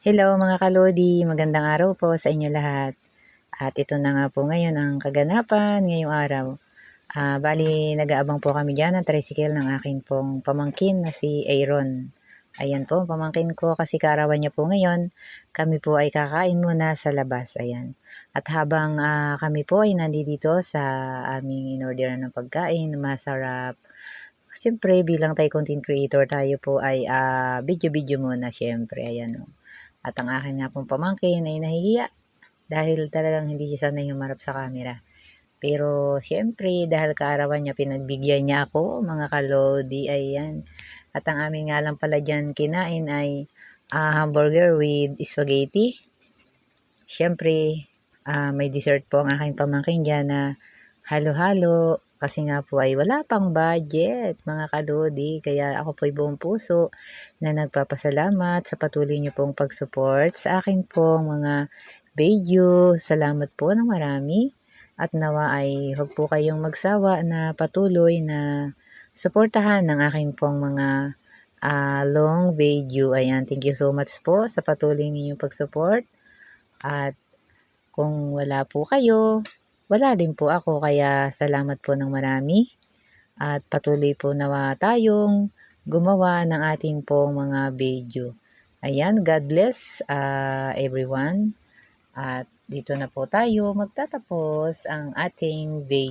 Hello mga kalodi, magandang araw po sa inyo lahat. At ito na nga po ngayon ang kaganapan ngayong araw. Bali, nag-aabang po kami dyan ng tricycle ng akin pong pamangkin na si Aaron. Ayan po, pamangkin ko kasi kaarawan niya po ngayon. Kami po ay kakain muna sa labas. Ayan. At habang kami po ay nandito sa aming in-orderan ng pagkain, masarap. Siyempre, bilang tayo content creator, tayo po ay video-video muna siyempre. Ayan o. At ang akin nga pong pamangkin ay nahihiya dahil talagang hindi siya sanay humarap sa camera. Pero siyempre dahil kaarawan niya pinagbigyan niya ako mga kalodi, ayan. At ang amin nga lang pala dyan kinain ay hamburger with spaghetti. Siyempre may dessert po ang aking pamangkin dyan na halo-halo. Kasi nga po ay wala pang budget mga kalodi. Kaya ako po ay buong puso na nagpapasalamat sa patuloy niyo pong pag-support sa akin pong mga video. Salamat po ng marami. At nawa ay huwag po kayong magsawa na patuloy na suportahan ng aking pong mga long video. Ayan, thank you so much po sa patuloy ninyong pag-support. At kung wala po kayo, wala din po ako. Kaya salamat po ng marami. At patuloy po nawa tayong gumawa ng ating pong mga video. Ayan, God bless everyone. At dito na po tayo magtatapos ang ating video.